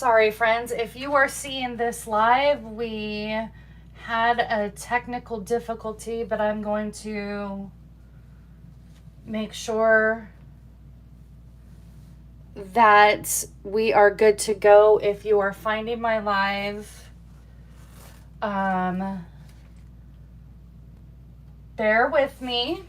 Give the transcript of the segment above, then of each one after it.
sorry, friends. If you are seeing this live, we had a technical difficulty, but I'm going to make sure that we are good to go. If you are finding my live, bear with me.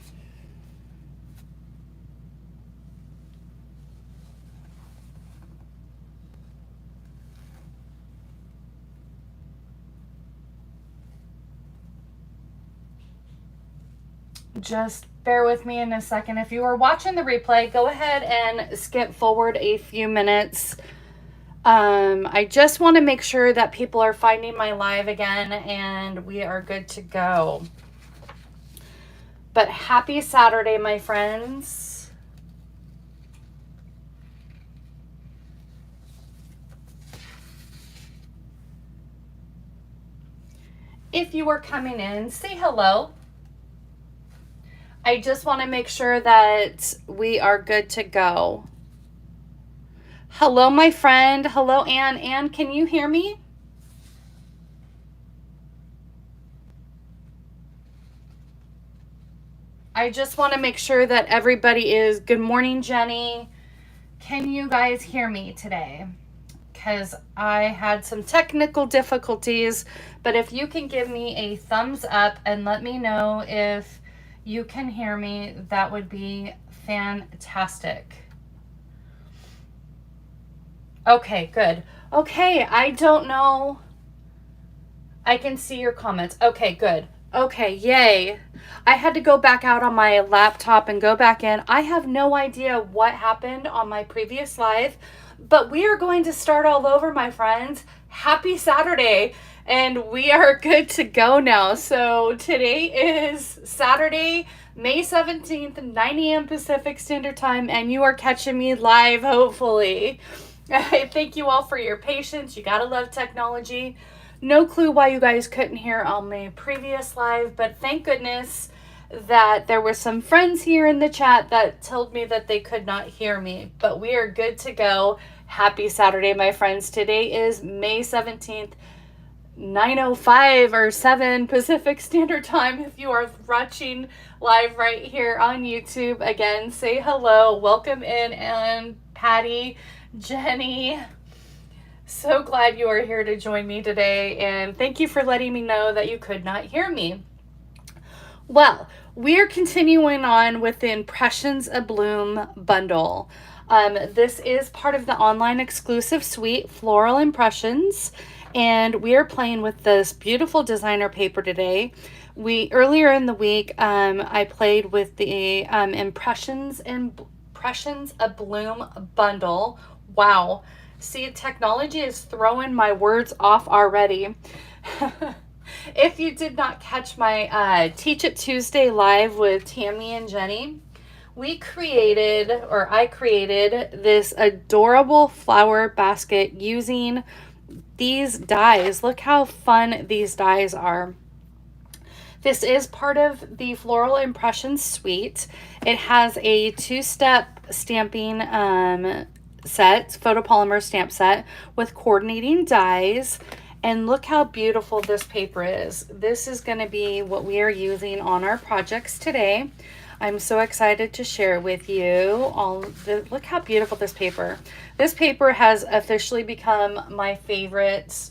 Just bear with me in a second. If you are watching the replay, go ahead and skip forward a few minutes. I just want to make sure that people are finding my live again and we are good to go. But happy Saturday, my friends. If you are coming in, say hello. I just want to make sure that we are good to go. Hello, my friend. Hello, Anne. Anne, can you hear me? I just want to make sure that everybody is. Good morning, Jenny. Can you guys hear me today? Because I had some technical difficulties, but if you can give me a thumbs up and let me know if you can hear me, that would be fantastic. Okay, good. Okay, I don't know. I can see your comments. Okay, good. Okay, yay. I had to go back out on my laptop and go back in. I have no idea what happened on my previous live, but we are going to start all over, my friends. Happy Saturday. And we are good to go now. So today is Saturday, May 17th, 9 a.m. Pacific Standard Time, and you are catching me live, hopefully. I thank you all for your patience. You gotta love technology. No clue why you guys couldn't hear on my previous live, but thank goodness that there were some friends here in the chat that told me that they could not hear me. But we are good to go. Happy Saturday, my friends. Today is May 17th. 9:05 or 7 Pacific Standard Time. If you are watching live right here on YouTube, again, say hello, welcome in, and Patty, Jenny, so glad you are here to join me today, and thank you for letting me know that you could not hear me. Well, we are continuing on with the Impressions Abloom Bundle. This is part of the online exclusive suite, Floral Impressions, and we are playing with this beautiful designer paper today. Earlier in the week, I played with the Impressions Abloom Bundle. Wow. See, technology is throwing my words off already. If you did not catch my Teach It Tuesday live with Tammy and Jenny, I created this adorable flower basket using these dies. Look how fun these dies are. This is part of the Floral Impressions suite. It has a 2-step stamping set, photopolymer stamp set with coordinating dies. And look how beautiful this paper is. This is going to be what we are using on our projects today. I'm so excited to share with you look how beautiful this paper. This paper has officially become my favorite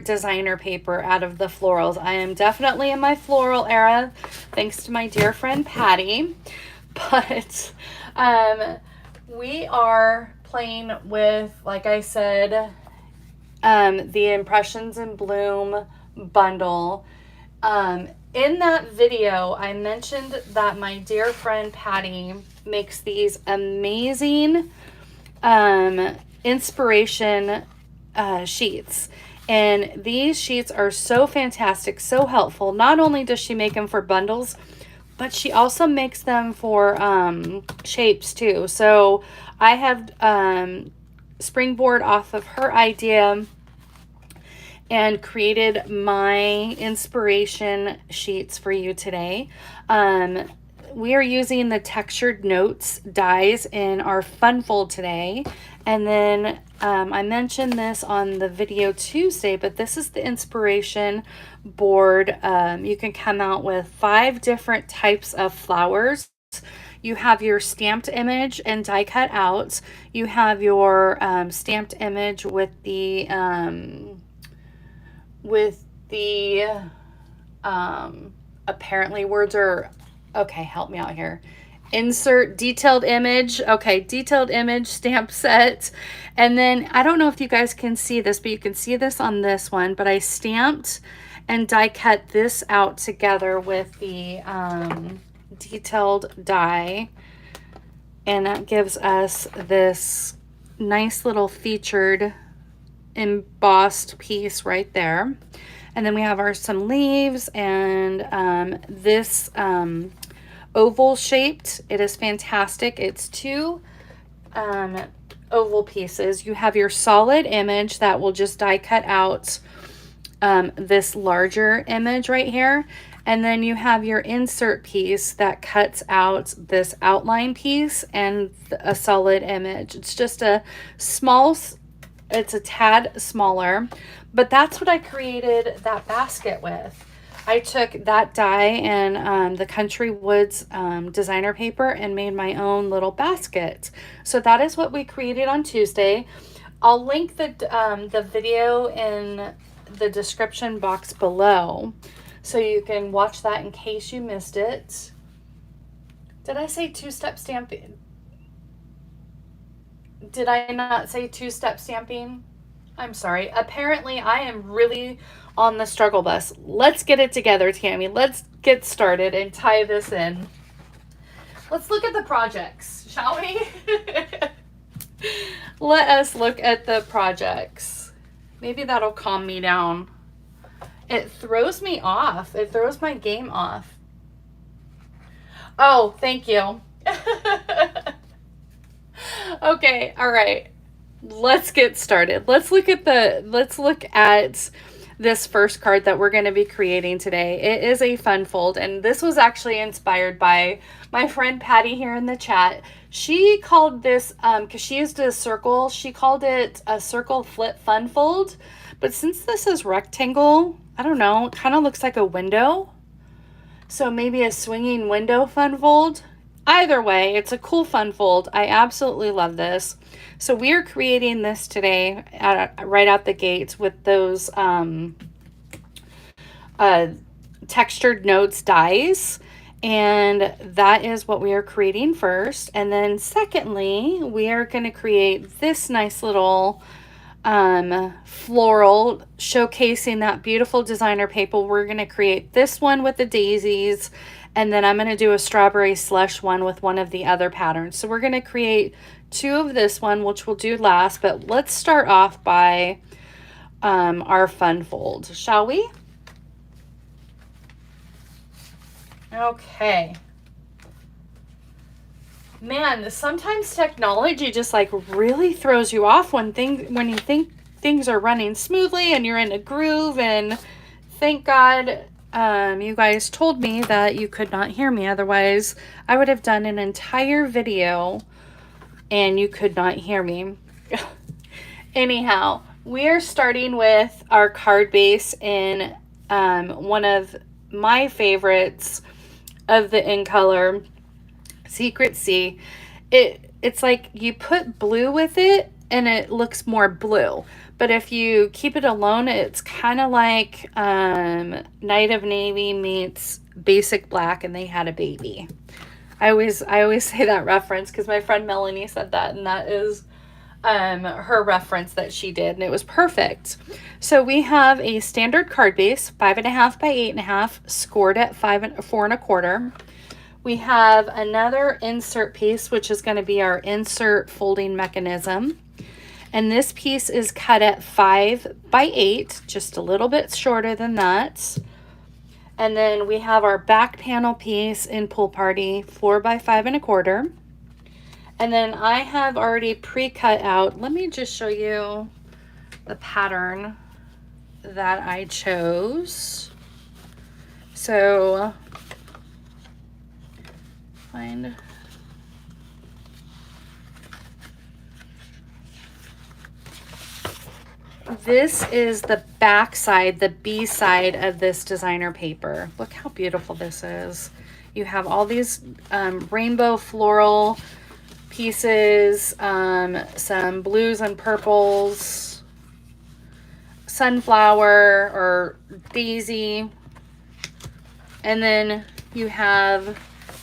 designer paper out of the florals. I am definitely in my floral era, thanks to my dear friend Patty. But we are playing with, like I said, the Impressions Abloom Bundle. In that video, I mentioned that my dear friend Patty makes these amazing inspiration sheets. And these sheets are so fantastic, so helpful. Not only does she make them for bundles, but she also makes them for shapes too. So I have springboard off of her idea and created my inspiration sheets for you today. we are using the Textured Notes dies in our fun fold today. And then I mentioned this on the video Tuesday, but this is the inspiration board. You can come out with 5 different types of flowers. You have your stamped image and die cut out. You have your stamped image with the apparently words are, okay, help me out here. Insert detailed image. Okay, detailed image stamp set. And then I don't know if you guys can see this, but you can see this on this one, but I stamped and die cut this out together with the detailed die, and that gives us this nice little featured embossed piece right there. And then we have some leaves, and this oval shaped. It is fantastic. It's 2 oval pieces. You have your solid image that will just die cut out this larger image right here. And then you have your insert piece that cuts out this outline piece and a solid image. It's just a small, it's a tad smaller, but that's what I created that basket with. I took that die and the Country Woods designer paper and made my own little basket. So that is what we created on Tuesday. I'll link the video in the description box below, so you can watch that in case you missed it. Did I say 2-step stamping? Did I not say 2-step stamping? I'm sorry. Apparently, I am really on the struggle bus. Let's get it together, Tammy. Let's get started and tie this in. Let's look at the projects, shall we? Let us look at the projects. Maybe that'll calm me down. It throws me off. It throws my game off. Oh, thank you. Okay, all right. Let's get started. Let's look at this first card that we're going to be creating today. It is a fun fold, and this was actually inspired by my friend Patty here in the chat. She called this, because she used a circle, she called it a circle flip fun fold. But since this is rectangle, I don't know, it kind of looks like a window. So maybe a swinging window fun fold. Either way, it's a cool fun fold. I absolutely love this. So we are creating this today right out the gates with those Textured Notes dies. And that is what we are creating first. And then secondly, we are going to create this nice little floral showcasing that beautiful designer paper. We're going to create this one with the daisies, and then I'm going to do a strawberry slush one with one of the other patterns. So we're going to create 2 of this one, which we'll do last, but let's start off by our fun fold, shall we? Okay. Man, sometimes technology just like really throws you off when you think things are running smoothly and you're in a groove. And thank God you guys told me that you could not hear me. Otherwise, I would have done an entire video and you could not hear me. Anyhow, we are starting with our card base in one of my favorites of the in color Secret Sea. It's like you put blue with it and it looks more blue, but if you keep it alone, it's kind of like Night of Navy meets Basic Black and they had a baby. I always say that reference because my friend Melanie said that, and that is her reference that she did, and it was perfect. So we have a standard card base, 5.5 by 8.5, scored at 4 1/4. We have another insert piece, which is going to be our insert folding mechanism. And this piece is cut at 5 by 8, just a little bit shorter than that. And then we have our back panel piece in Pool Party, 4 by 5 1/4. And then I have already pre-cut out. Let me just show you the pattern that I chose. So find. This is the back side, the B side of this designer paper. Look how beautiful this is. You have all these rainbow floral pieces, some blues and purples, sunflower or daisy. And then you have,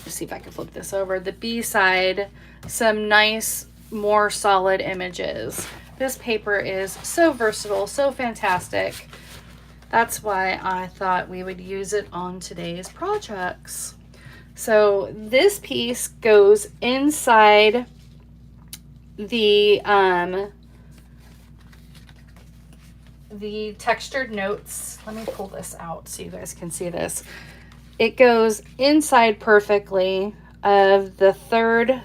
let's see if I can flip this over, the B side, some nice, more solid images. This paper is so versatile, so fantastic. That's why I thought we would use it on today's projects. So this piece goes inside the textured notes. Let me pull this out so you guys can see this. It goes inside perfectly of the third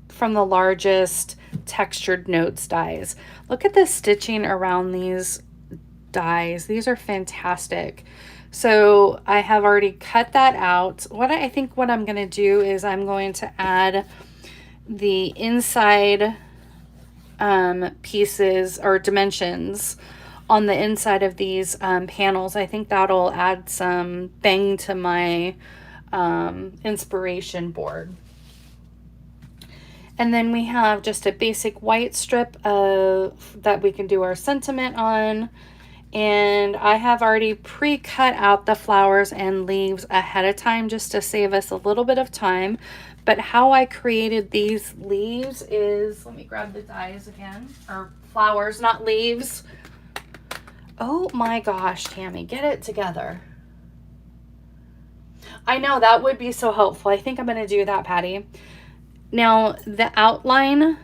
from the largest textured notes dies. Look at the stitching around these dies. These are fantastic. So I have already cut that out. I think what I'm going to do is I'm going to add the inside pieces or dimensions on the inside of these panels. I think that'll add some bang to my inspiration board. And then we have just a basic white strip that we can do our sentiment on. And I have already pre-cut out the flowers and leaves ahead of time just to save us a little bit of time. But how I created these leaves is, let me grab the dies again, or flowers, not leaves. Oh my gosh, Tammy, get it together. I know, that would be so helpful. I think I'm going to do that, Patty. Now, the outline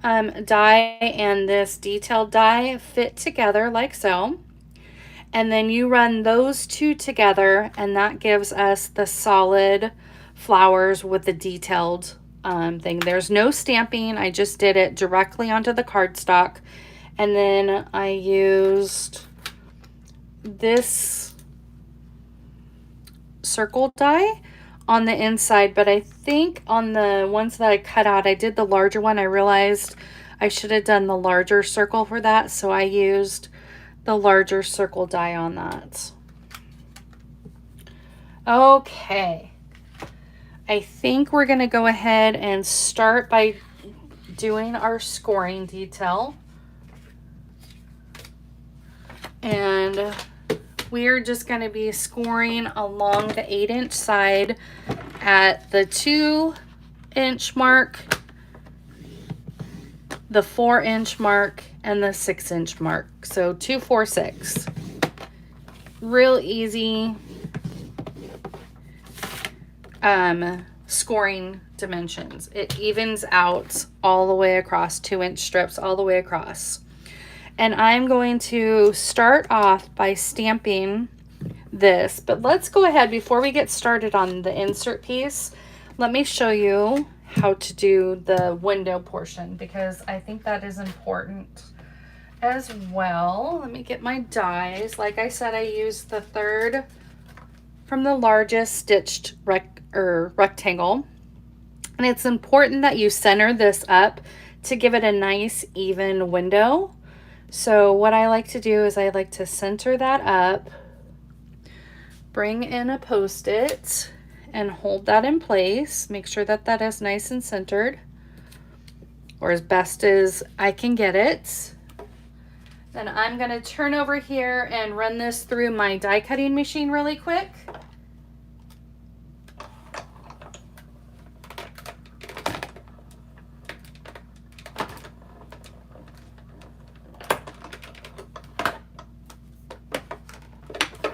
die and this detailed die fit together like so. And then you run those two together, and that gives us the solid flowers with the detailed thing. There's no stamping. I just did it directly onto the cardstock. And then I used this circle die on the inside, but I think on the ones that I cut out, I did the larger one. I realized I should have done the larger circle for that, so I used the larger circle die on that. Okay, I think we're going to go ahead and start by doing our scoring detail. And we're just going to be scoring along the 8-inch side at the 2-inch mark, the 4-inch mark, and the 6-inch mark. So 2, 4, 6. Real easy scoring dimensions. It evens out all the way across, 2-inch strips all the way across. And I'm going to start off by stamping this, but let's go ahead before we get started on the insert piece. Let me show you how to do the window portion, because I think that is important as well. Let me get my dies. Like I said, I used the third from the largest stitched rectangle. And it's important that you center this up to give it a nice even window. So what I like to do is I like to center that up, bring in a Post-it, and hold that in place. Make sure that that is nice and centered, or as best as I can get it. Then I'm going to turn over here and run this through my die cutting machine really quick.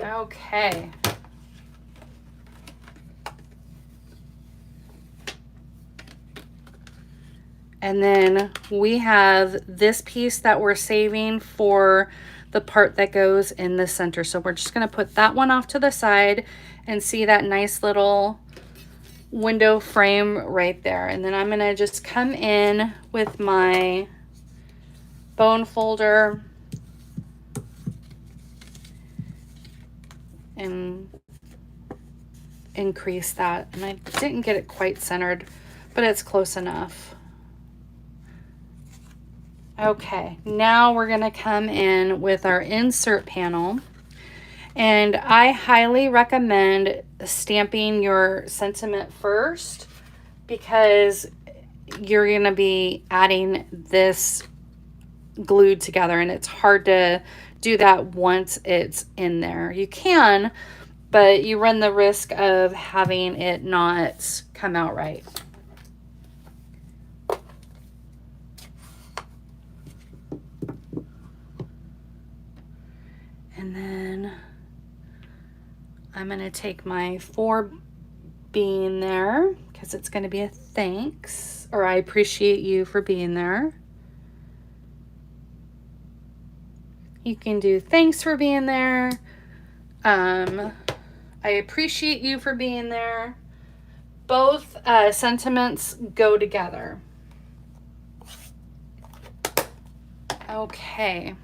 Okay. And then we have this piece that we're saving for the part that goes in the center. So we're just going to put that one off to the side and see that nice little window frame right there. And then I'm going to just come in with my bone folder and increase that. And I didn't get it quite centered, but it's close enough. Okay, now we're gonna come in with our insert panel. And I highly recommend stamping your sentiment first because you're going to be adding this glued together, and it's hard to do that once it's in there. You can, but you run the risk of having it not come out right. And then I'm going to take my 4 being there because it's going to be a thanks, or I appreciate you for being there. You can do thanks for being there. I appreciate you for being there. Both sentiments go together. Okay.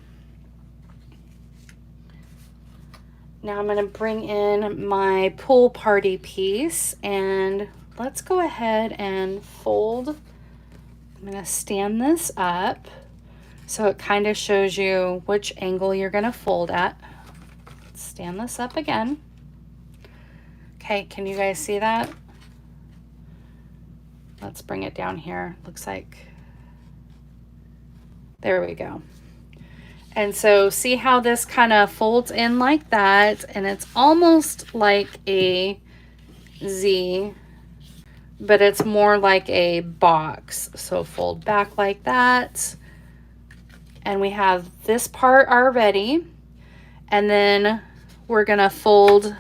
Now I'm going to bring in my pool party piece, and let's go ahead and fold. I'm going to stand this up so it kind of shows you which angle you're going to fold at. Stand this up again. Okay, can you guys see that? Let's bring it down here. Looks like, there we go. And so see how this kind of folds in like that, and it's almost like a Z, but it's more like a box. So fold back like that. And we have this part already. And then we're gonna fold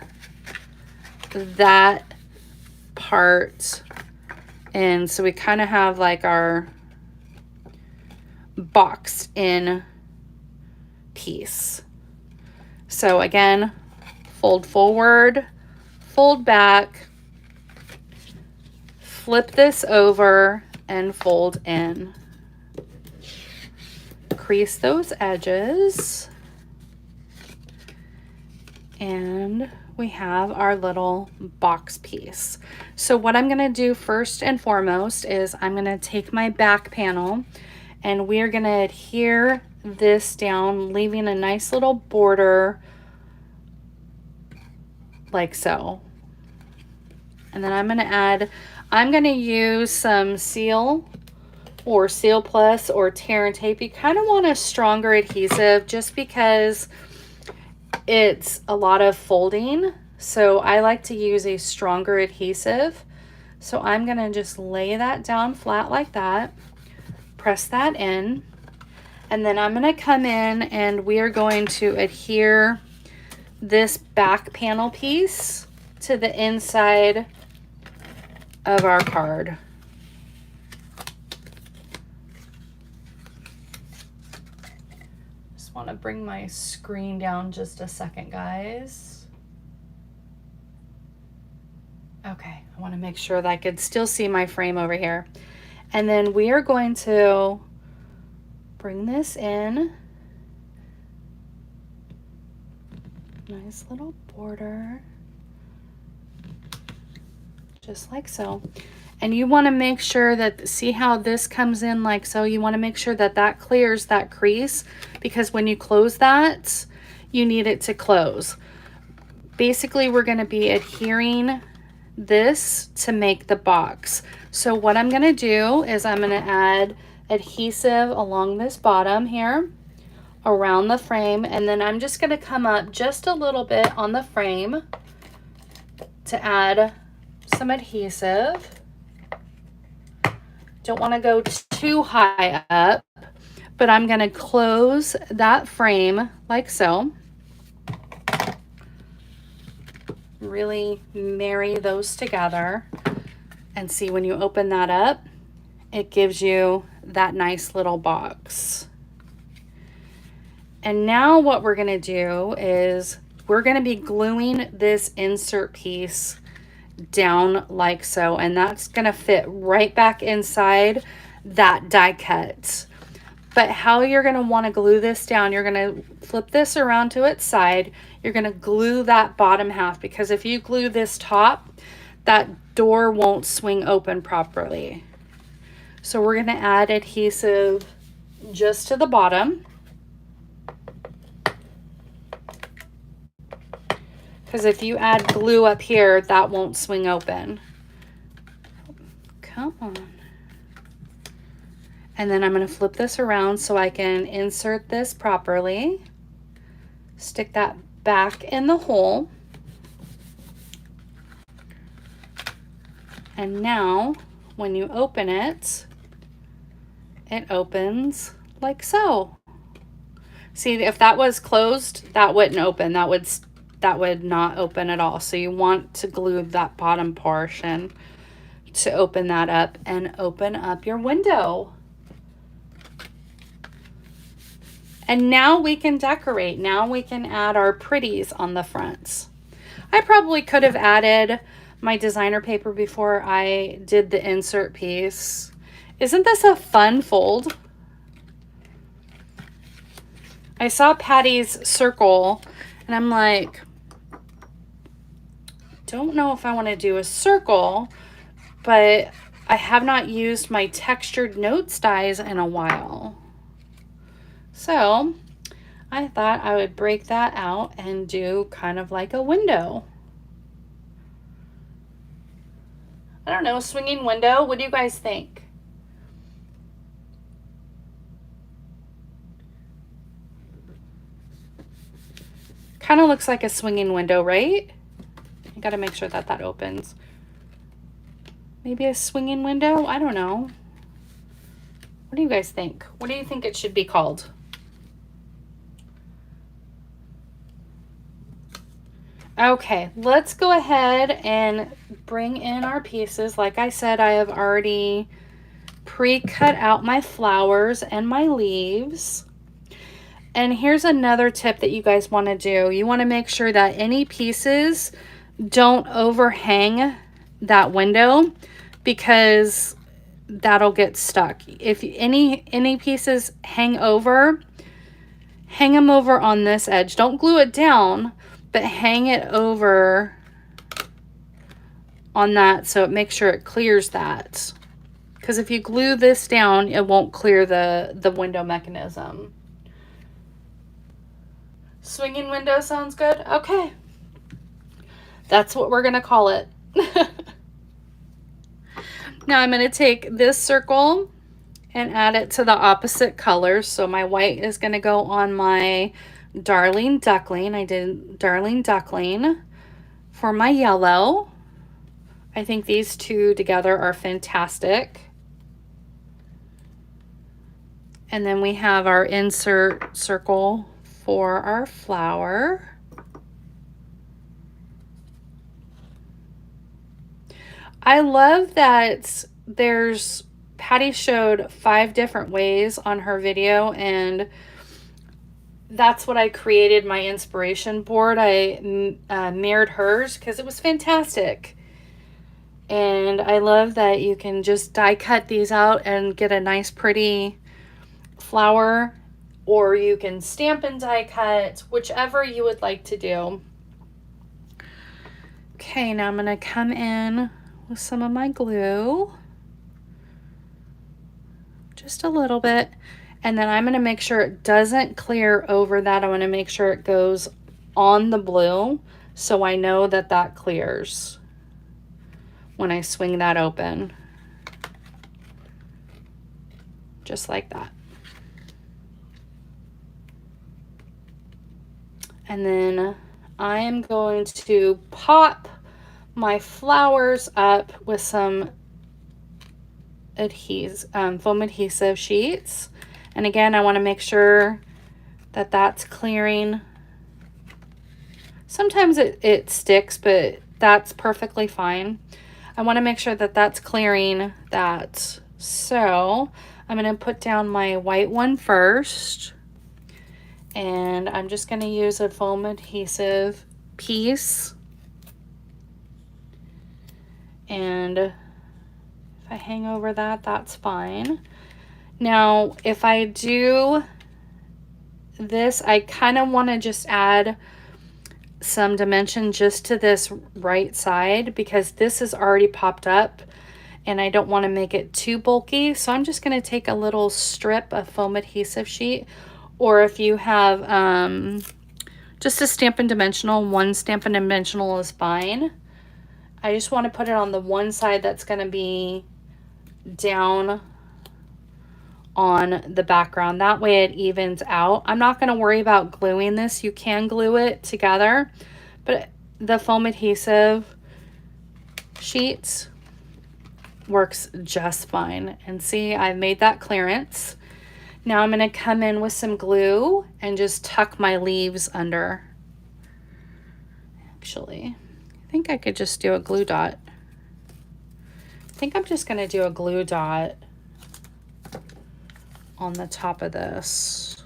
that part in. So we kind of have like our boxed in piece. So again, fold forward, fold back, flip this over, and fold in. Crease those edges, and we have our little box piece. So what I'm going to do first and foremost is I'm going to take my back panel, and we're going to adhere this down, leaving a nice little border like so. And then I'm going to use some Seal or Seal Plus or tear and tape. You kind of want a stronger adhesive just because it's a lot of folding. So I like to use a stronger adhesive. So I'm going to just lay that down flat like that, press that in. And then I'm going to come in and we are going to adhere this back panel piece to the inside of our card. Just want to bring my screen down just a second, guys. Okay, I want to make sure that I could still see my frame over here. And then we are going to bring this in. Nice little border. Just like so. And you want to make sure that, see how this comes in like so? You want to make sure that that clears that crease, because when you close that, you need it to close. Basically, we're going to be adhering this to make the box. So what I'm going to do is I'm going to add adhesive along this bottom here around the frame, and then I'm just going to come up just a little bit on the frame to add some adhesive. Don't want to go too high up, but I'm going to close that frame like so. Really marry those together, and see when you open that up, it gives you that nice little box. And now what we're going to do is we're going to be gluing this insert piece down like so, and that's going to fit right back inside that die cut. But how you're going to want to glue this down, you're going to flip this around to its side. you're going to glue that bottom half, because if you glue this top, that door won't swing open properly. So we're going to add adhesive just to the bottom, because if you add glue up here, that won't swing open. Come on. And then I'm going to flip this around so I can insert this properly. Stick that back in the hole. And now when you open it, it opens like so. See, if that was closed, that wouldn't open. That would not open at all. So you want to glue that bottom portion to open that up and open up your window. And now we can decorate. Now we can add our pretties on the fronts. I probably could have added my designer paper before I did the insert piece. Isn't this a fun fold? I saw Patty's circle and I'm like, don't know if I want to do a circle, but I have not used my textured notes dies in a while. So I thought I would break that out and do kind of like a window. I don't know, swinging window. What do you guys think? Kind of looks like a swinging window, right? You got to make sure that that opens. Maybe a swinging window? I don't know. What do you guys think? What do you think it should be called? Okay, let's go ahead and bring in our pieces. Like I said, I have already pre-cut out my flowers and my leaves. And here's another tip that you guys want to do. You want to make sure that any pieces don't overhang that window, because that'll get stuck. If any pieces hang over, hang them over on this edge. Don't glue it down, but hang it over on that so it makes sure it clears that. Because if you glue this down, it won't clear the window mechanism. Swinging window sounds good? Okay. That's what we're going to call it. Now I'm going to take this circle and add it to the opposite color. So my white is going to go on my Darling Duckling. I did Darling Duckling for my yellow. I think these two together are fantastic. And then we have our insert circle for our flower. I love that Patty showed 5 different ways on her video, and that's what I created my inspiration board. I mirrored hers because it was fantastic. And I love that you can just die cut these out and get a nice pretty flower, or you can stamp and die cut, whichever you would like to do. Okay, now I'm going to come in with some of my glue, just a little bit, and then I'm going to make sure it doesn't clear over that. I want to make sure it goes on the blue so I know that that clears when I swing that open, just like that. And then I am going to pop my flowers up with some foam adhesive sheets. And again, I want to make sure that that's clearing. Sometimes it sticks, but that's perfectly fine. I want to make sure that that's clearing that. So I'm going to put down my white one first. And I'm just going to use a foam adhesive piece. And if I hang over that, that's fine. Now, if I do this, I kind of want to just add some dimension just to this right side because this is already popped up and I don't want to make it too bulky. So I'm just going to take a little strip of foam adhesive sheet, or if you have just a Stampin' Dimensional, one Stampin' Dimensional is fine. I just want to put it on the one side that's going to be down on the background. That way it evens out. I'm not going to worry about gluing this. You can glue it together, but the foam adhesive sheets works just fine. And see, I've made that clearance. Now I'm going to come in with some glue and just tuck my leaves under. Actually, I think I could just do a glue dot. I think I'm just going to do a glue dot on the top of this.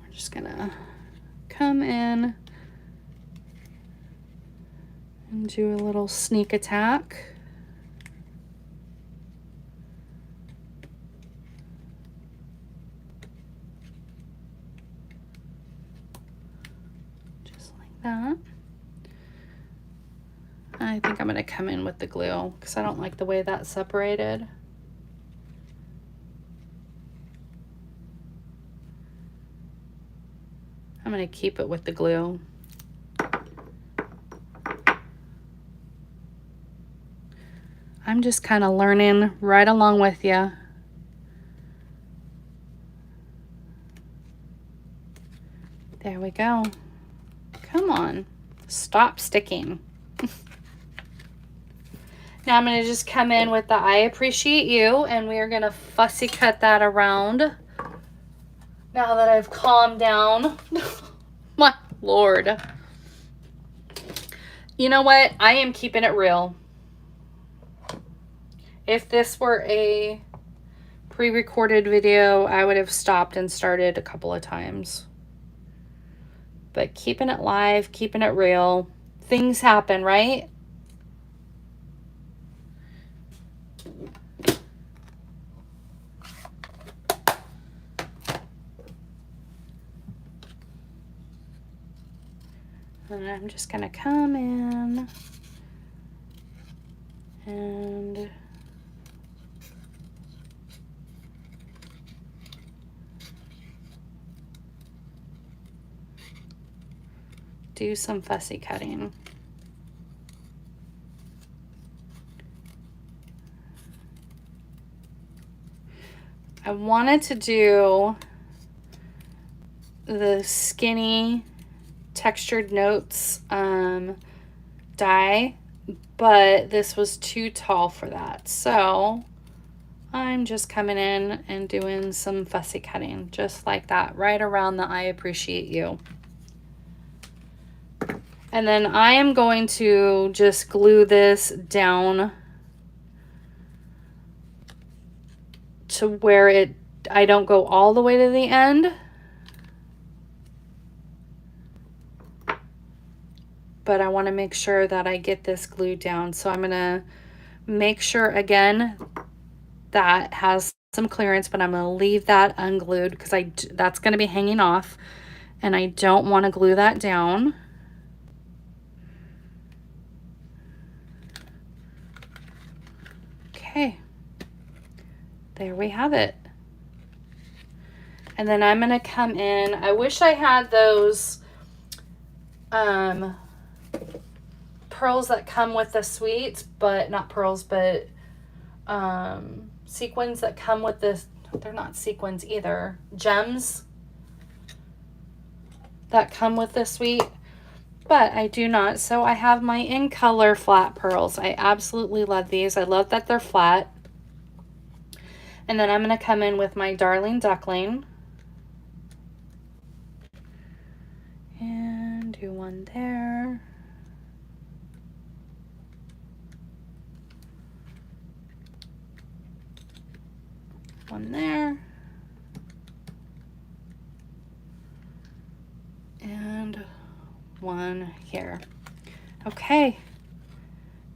We're just gonna come in and do a little sneak attack. That. I think I'm going to come in with the glue because I don't like the way that's separated. I'm going to keep it with the glue. I'm just kind of learning right along with you. There we go. Come on, stop sticking. Now I'm going to just come in with the I Appreciate You, and we are going to fussy cut that around. Now that I've calmed down. My Lord. You know what? I am keeping it real. If this were a pre-recorded video, I would have stopped and started a couple of times. But keeping it live, keeping it real. Things happen, right? And I'm just going to come in and do some fussy cutting. I wanted to do the skinny textured notes die, but this was too tall for that. So I'm just coming in and doing some fussy cutting just like that, right around the I Appreciate You. And then I am going to just glue this down to where I don't go all the way to the end. But I want to make sure that I get this glued down. So I'm going to make sure, again, that has some clearance, but I'm going to leave that unglued because that's going to be hanging off, and I don't want to glue that down. Okay, there we have it. And then I'm going to come in. I wish I had those pearls that come with the sweets, but not pearls, but sequins that come with this. They're not sequins either. Gems that come with the sweet, but I do not. So I have my in color flat pearls. I absolutely love these. I love that they're flat. And then I'm going to come in with my Darling Duckling and do one there. One there. And one here. Okay.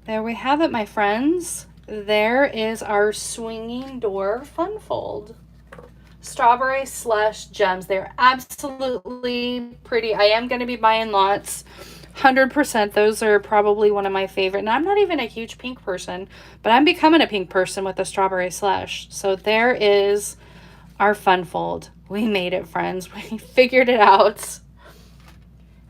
there we have it, my friends. There is our swinging door fun fold. Strawberry slush gems. They're absolutely pretty. I am going to be buying lots. 100%. Those are probably one of my favorite. And I'm not even a huge pink person, but I'm becoming a pink person with the strawberry slush. So there is our fun fold. We made it, friends. We figured it out.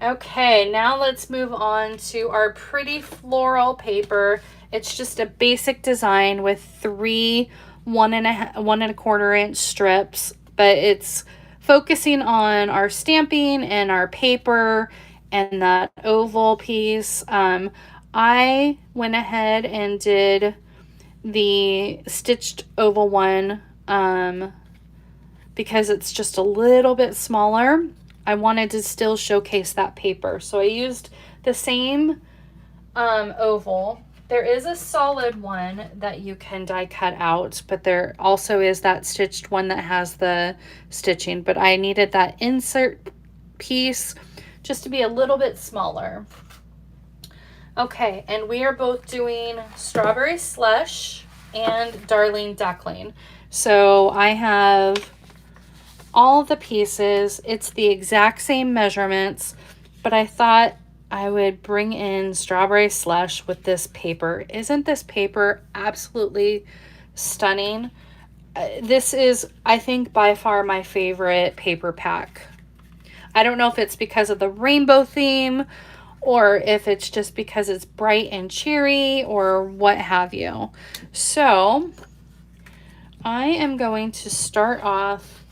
Okay, now let's move on to our pretty floral paper. It's just a basic design with 3 1.25 inch strips, but it's focusing on our stamping and our paper and that oval piece. I went ahead and did the stitched oval one because it's just a little bit smaller. I wanted to still showcase that paper. So I used the same oval. There is a solid one that you can die cut out, but there also is that stitched one that has the stitching. But I needed that insert piece just to be a little bit smaller. Okay, and we are both doing Strawberry Slush and Darling Duckling. So I have all the pieces. It's the exact same measurements, but I thought I would bring in Strawberry Slush with this paper. Isn't this paper absolutely stunning? This is, I think, by far my favorite paper pack. I don't know if it's because of the rainbow theme or if it's just because it's bright and cheery or what have you. So I am going to start off.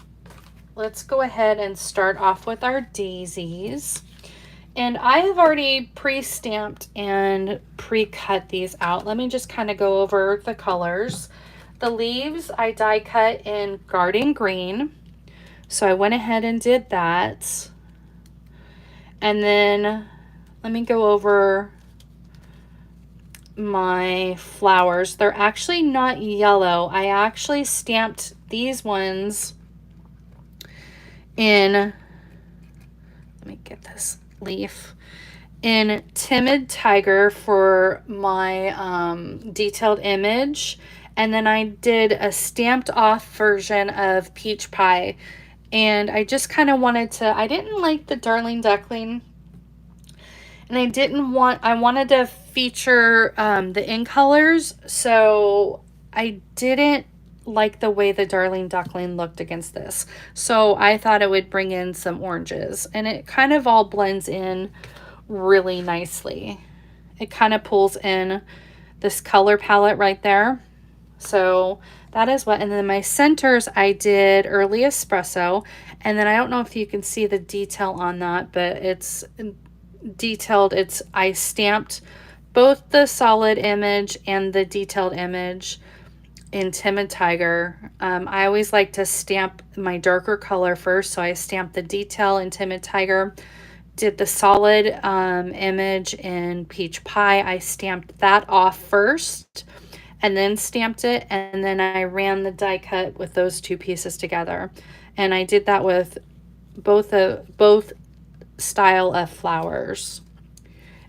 Let's go ahead and start off with our daisies. And I have already pre-stamped and pre-cut these out. Let me just kind of go over the colors. The leaves I die cut in Garden Green. So I went ahead and did that. And then let me go over my flowers. They're actually not yellow. I actually stamped these ones in, let me get this leaf, in Timid Tiger for my detailed image. And then I did a stamped off version of Peach Pie. And I just kind of wanted to, I didn't like the Darling Duckling. And I wanted to feature the in colors. So I didn't like the way the Darling Duckling looked against this. So I thought it would bring in some oranges. And it kind of all blends in really nicely. It kind of pulls in this color palette right there. So that is what, and then my centers I did Early Espresso, and then I don't know if you can see the detail on that, but it's detailed. I stamped both the solid image and the detailed image in Timid Tiger. I always like to stamp my darker color first, so I stamped the detail in Timid Tiger, did the solid image in Peach Pie. I stamped that off first and then stamped it, and then I ran the die cut with those two pieces together. And I did that with both style of flowers.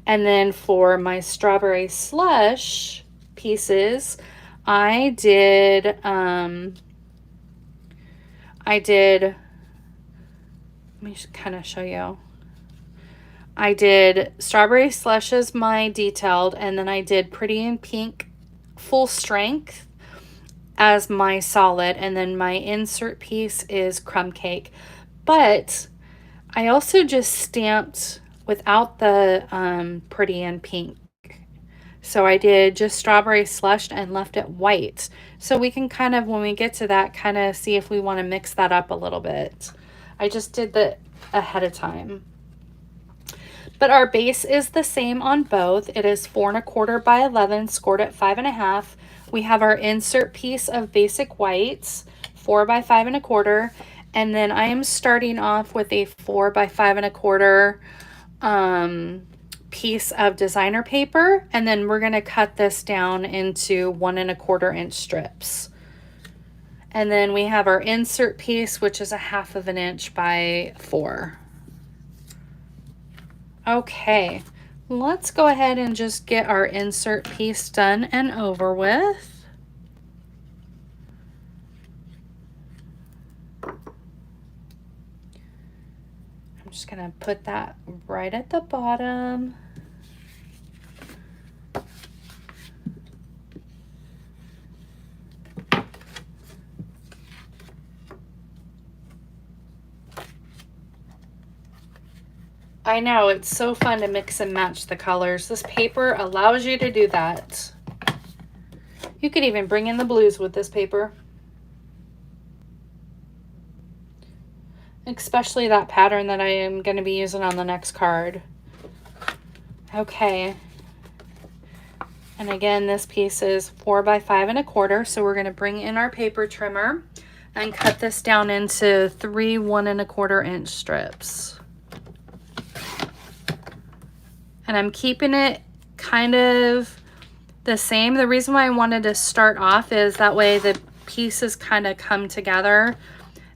And then for my Strawberry Slush pieces, I did let me kind of show you. I did Strawberry Slush as my detailed, and then I did Pretty in Pink Full Strength as my solid, and then my insert piece is Crumb Cake. But I also just stamped without the Pretty in Pink. So I did just Strawberry Slush and left it white. So we can kind of, when we get to that, kind of see if we want to mix that up a little bit. I just did that ahead of time. But our base is the same on both. It is 4 1/4 by 11, scored at 5 1/2. We have our insert piece of basic whites, 4 by 5 1/4. And then I am starting off with a 4 by 5 1/4 piece of designer paper. And then we're going to cut this down into 1 1/4 inch strips. And then we have our insert piece, which is a 1/2 inch by 4. Okay, let's go ahead and just get our insert piece done and over with. I'm just gonna put that right at the bottom. I know, it's so fun to mix and match the colors. This paper allows you to do that. You could even bring in the blues with this paper. Especially that pattern that I am going to be using on the next card. Okay. And again, this piece is 4 by 5 1/4. So we're going to bring in our paper trimmer and cut this down into 3 1 1/4 inch strips. And I'm keeping it kind of the same. The reason why I wanted to start off is that way the pieces kind of come together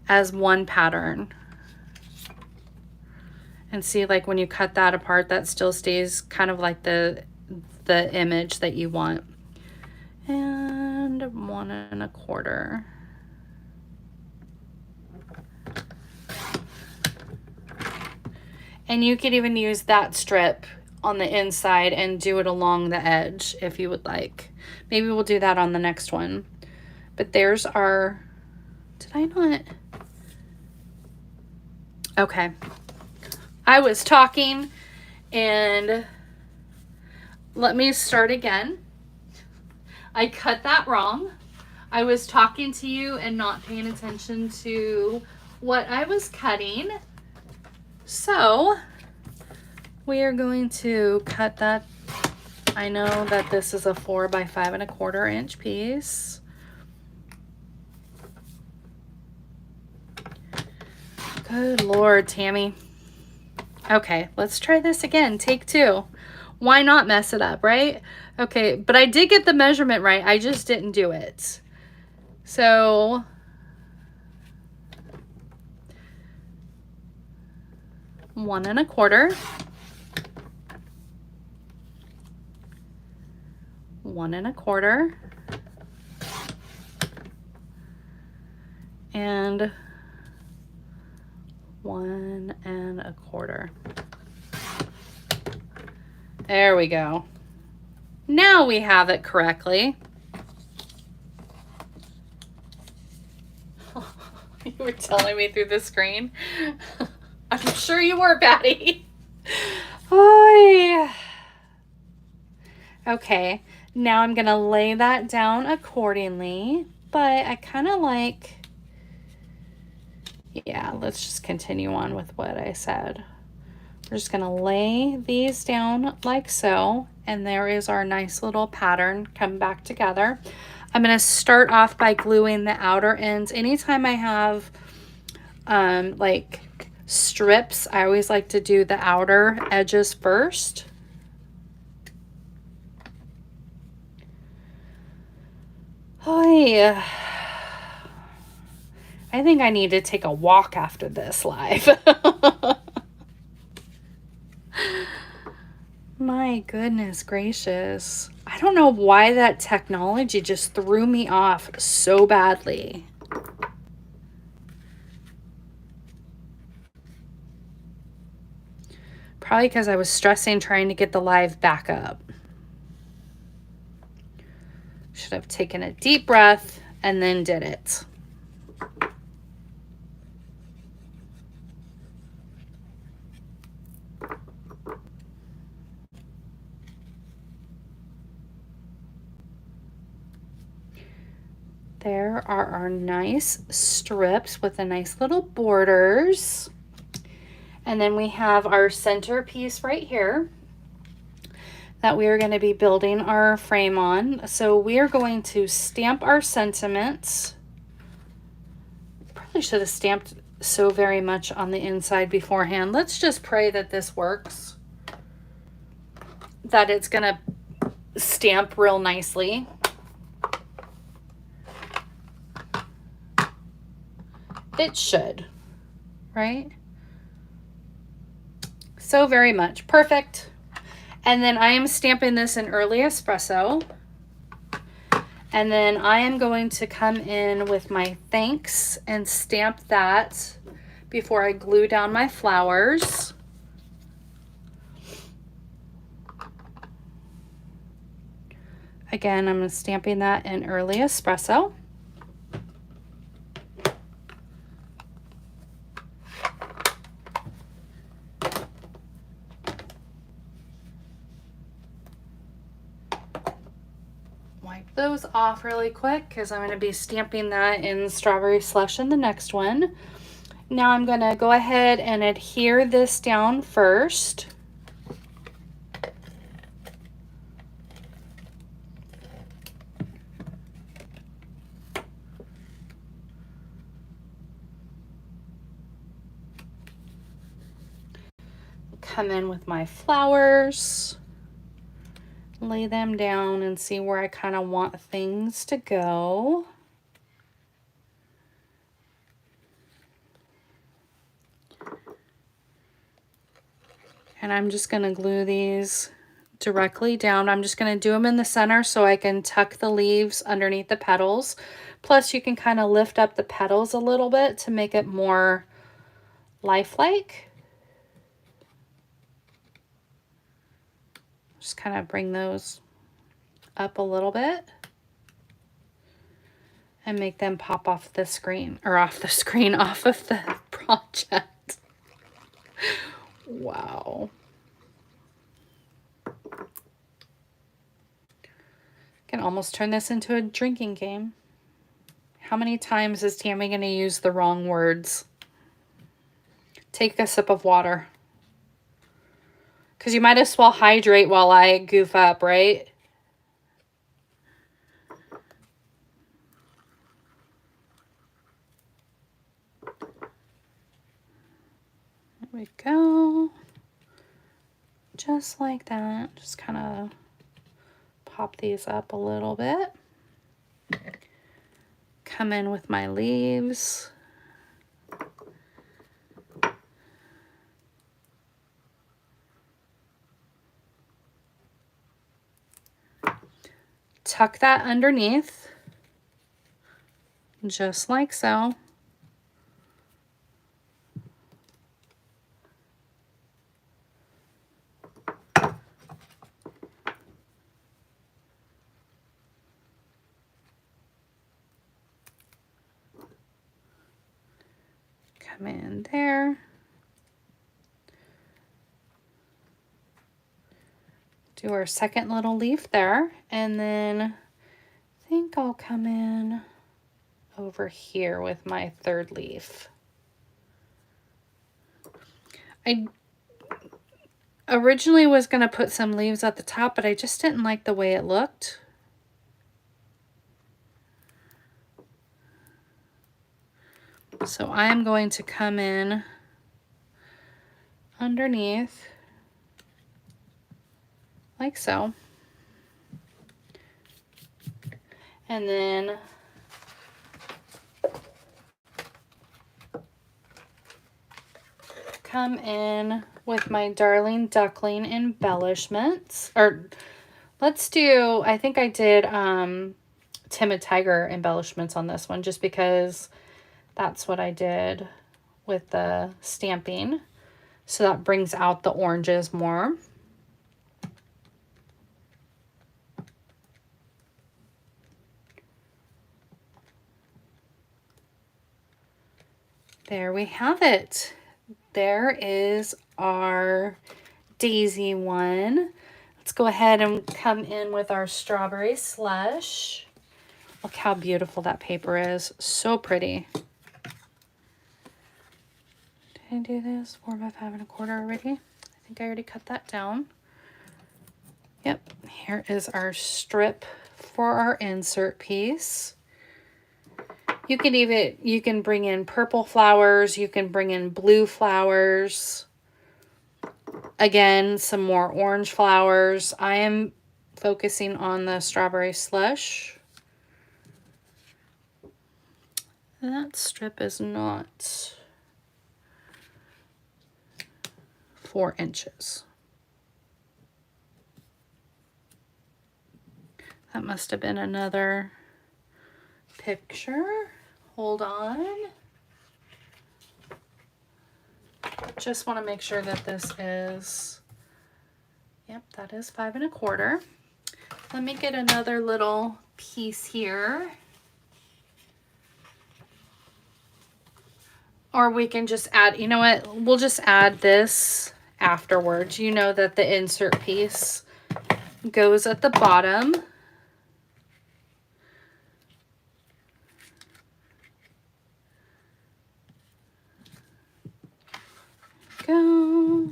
as one pattern. And see, like when you cut that apart, that still stays kind of like the image that you want. And 1 1/4. And you could even use that strip on the inside and do it along the edge if you would like. Maybe we'll do that on the next one. But there's our, did I not? Okay. I was talking and let me start again. I cut that wrong. I was talking to you and not paying attention to what I was cutting. So we are going to cut that. I know that this is a 4 by 5 1/4 inch piece. Good Lord, Tammy. Okay, let's try this again. Take 2. Why not mess it up, right? Okay, but I did get the measurement right. I just didn't do it. So 1 1/4. 1 1/4. And 1 1/4. There we go. Now we have it correctly. You were telling me through the screen. I'm sure you were, Patty. Okay, now I'm gonna lay that down accordingly, but I kind of like, yeah, let's just continue on with what I said. We're just gonna lay these down like so, and there is our nice little pattern come back together. I'm gonna start off by gluing the outer ends. Anytime I have like strips, I always like to do the outer edges first. Oh yeah. I think I need to take a walk after this live. My goodness gracious. I don't know why that technology just threw me off so badly. Probably because I was stressing trying to get the live back up. Should have taken a deep breath and then did it. There are our nice strips with the nice little borders. And then we have our center piece right here that we are going to be building our frame on. So we are going to stamp our sentiments. Probably should have stamped so very much on the inside beforehand. Let's just pray that this works, that it's going to stamp real nicely. It should, right? So very much perfect. And then I am stamping this in early espresso. And then I am going to come in with my thanks and stamp that before I glue down my flowers. Again, I'm stamping that in early espresso. Wipe those off really quick because I'm going to be stamping that in strawberry slush in the next one. Now I'm going to go ahead and adhere this down first. Come in with my flowers, lay them down and see where I kind of want things to go. And I'm just going to glue these directly down. I'm just going to do them in the center so I can tuck the leaves underneath the petals. Plus you can kind of lift up the petals a little bit to make it more lifelike. Just kind of bring those up a little bit and make them pop off the screen, or off the screen, off of the project. Wow. Can almost turn this into a drinking game. How many times is Tammy going to use the wrong words? Take a sip of water. Because you might as well hydrate while I goof up, right? There we go. Just like that. Just kind of pop these up a little bit. Come in with my leaves. Tuck that underneath, just like so. Come in there. Do our second little leaf there, and then I think I'll come in over here with my third leaf. I originally was going to put some leaves at the top, but I just didn't like the way it looked. So I am going to come in underneath like so. And then come in with my Darling Duckling embellishments. Or let's do, I think I did Timid Tiger embellishments on this one just because that's what I did with the stamping. So that brings out the oranges more. There we have it. There is our daisy one. Let's go ahead and come in with our strawberry slush. Look how beautiful that paper is. So pretty. Did I do this 4 by 5 1/4 already? I think I already cut that down. Yep, here is our strip for our insert piece. You can bring in purple flowers, you can bring in blue flowers. Again, some more orange flowers. I am focusing on the strawberry slush. That strip is not 4 inches. That must have been another picture. Hold on. Just want to make sure that this is, yep, that is 5 1/4. Let me get another little piece here. Or we can just add, you know what, we'll just add this afterwards. You know that the insert piece goes at the bottom. Go.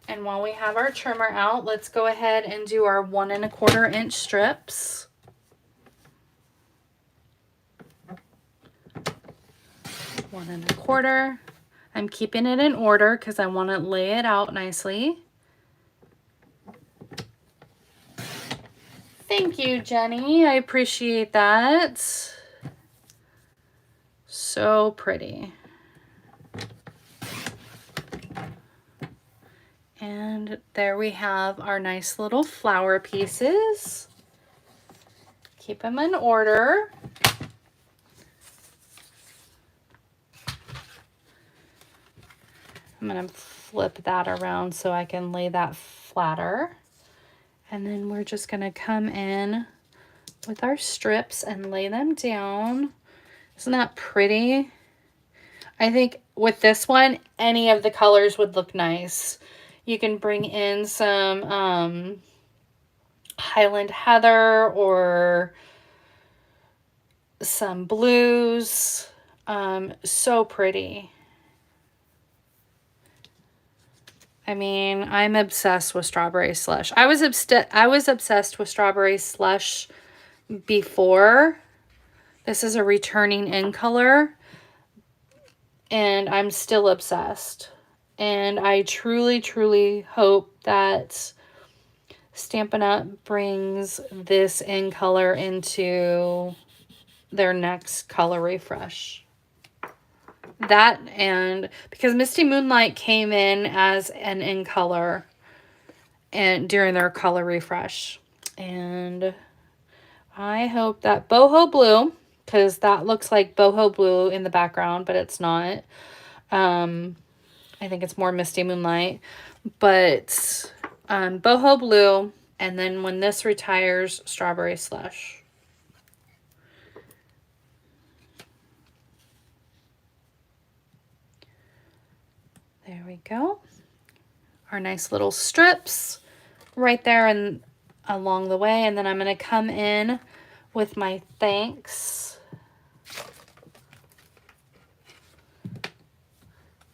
And while we have our trimmer out, let's go ahead and do our 1 1/4 inch strips. 1 1/4. I'm keeping it in order because I want to lay it out nicely. Thank you, Jenny. I appreciate that. So pretty. And there we have our nice little flower pieces. Keep them in order. I'm going to flip that around so I can lay that flatter. And then we're just going to come in with our strips and lay them down. Isn't that pretty? I think with this one, any of the colors would look nice. You can bring in some Highland Heather or some blues. So pretty. I mean, I'm obsessed with strawberry slush. I was obsessed with strawberry slush before. This is a returning in color, and I'm still obsessed. And I truly, truly hope that Stampin' Up! Brings this in color into their next color refresh. That, and because Misty Moonlight came in as an in color and during their color refresh. And I hope that Boho Blue, because that looks like Boho Blue in the background, but it's not. I think it's more Misty Moonlight. But Boho Blue, and then when this retires, Strawberry Slush. There we go. Our nice little strips right there and along the way. And then I'm going to come in with my thanks.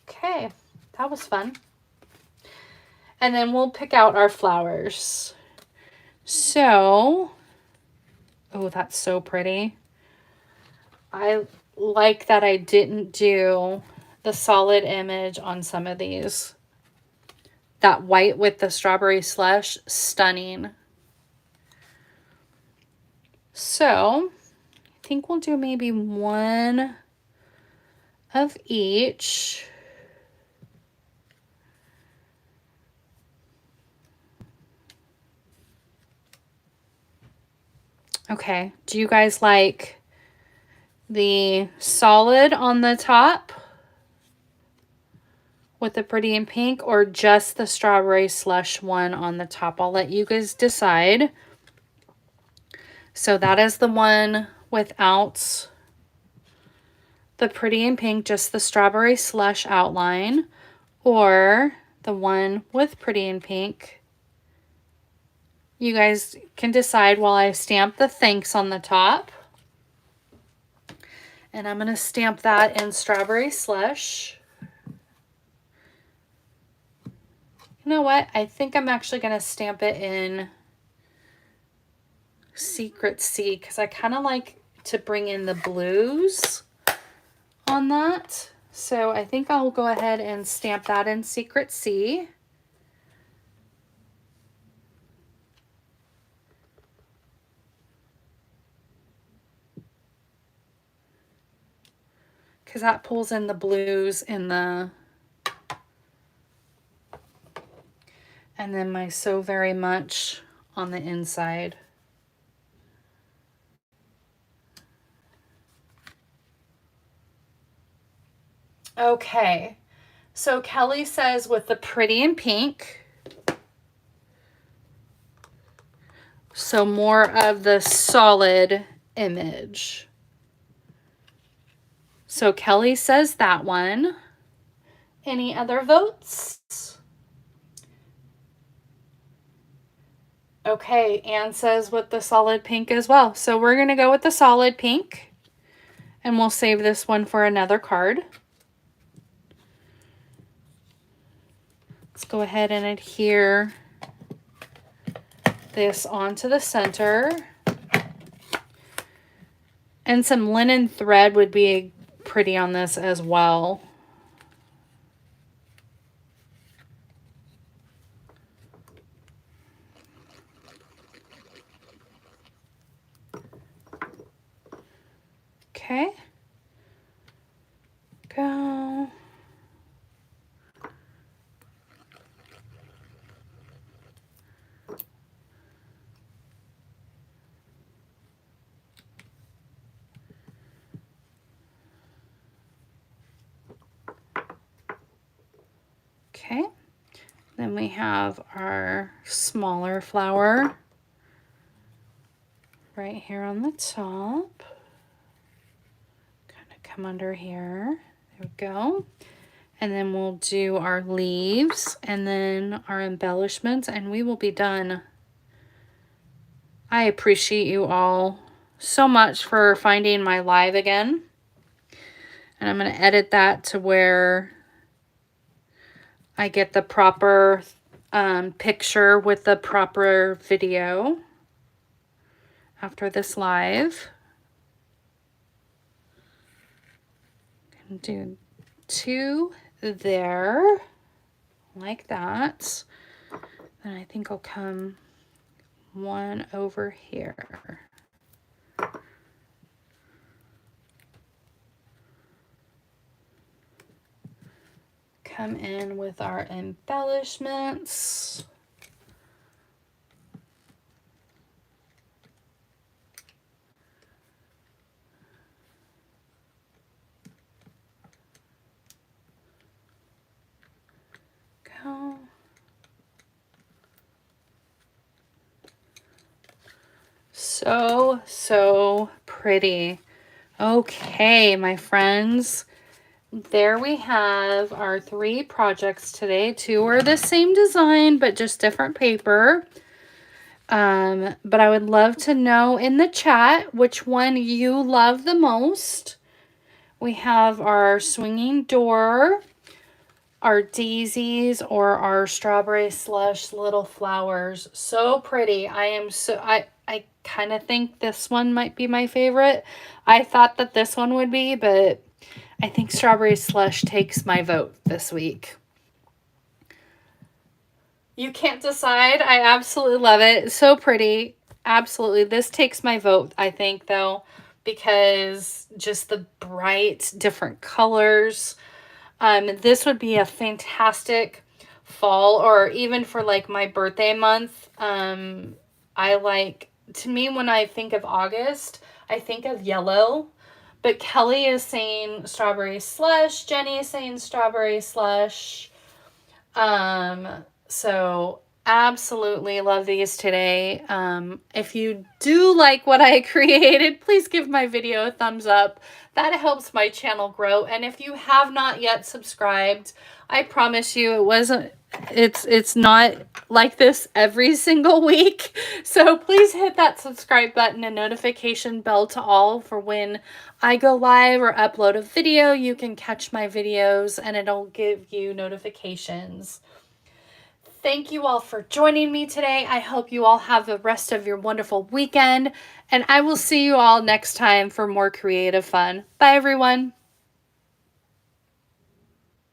Okay, that was fun. And then we'll pick out our flowers. So, oh, that's so pretty. I like that I didn't do the solid image on some of these. That white with the strawberry slush, stunning. So, I think we'll do maybe one of each. Okay, do you guys like the solid on the top with the pretty in pink, or just the strawberry slush one on the top? I'll let you guys decide. So that is the one without the pretty in pink, just the strawberry slush outline, or the one with pretty in pink. You guys can decide while I stamp the thanks on the top. And I'm going to stamp that in strawberry slush. You know what? I think I'm actually going to stamp it in Secret Sea because I kind of like to bring in the blues on that. So I think I'll go ahead and stamp that in Secret Sea. Because that pulls in the blues in the And then my So Very Much on the inside. Okay, so Kelly says with the Pretty in Pink. So more of the solid image. So Kelly says that one. Any other votes? Okay, Anne says with the solid pink as well. So we're going to go with the solid pink. And we'll save this one for another card. Let's go ahead and adhere this onto the center. And some linen thread would be pretty on this as well. Okay. Go. Okay. Then we have our smaller flower right here on the top. Kind of come under here. There we go. And then we'll do our leaves and then our embellishments and we will be done. I appreciate you all so much for finding my live again. And I'm going to edit that to where I get the proper picture with the proper video after this live. And do 2 there, like that. And I think I'll come 1 over here. Come in with our embellishments. Go. So pretty. Okay, my friends. There we have our 3 projects today. 2 are the same design, but just different paper. But I would love to know in the chat which one you love the most. We have our swinging door, our daisies, or our strawberry slush little flowers. So pretty. I kind of think this one might be my favorite. I thought that this one would be, but I think strawberry slush takes my vote this week. You can't decide. I absolutely love it. So pretty. Absolutely. This takes my vote, I think, though, because just the bright, different colors. This would be a fantastic fall or even for like my birthday month. To me, when I think of August, I think of yellow. But Kelly is saying strawberry slush. Jenny is saying strawberry slush. So absolutely love these today. If you do like what I created, please give my video a thumbs up. That helps my channel grow. And if you have not yet subscribed, I promise you it's not like this every single week. So please hit that subscribe button and notification bell to all for when I go live or upload a video. You can catch my videos and it'll give you notifications. Thank you all for joining me today. I hope you all have the rest of your wonderful weekend, and I will see you all next time for more creative fun. Bye, everyone.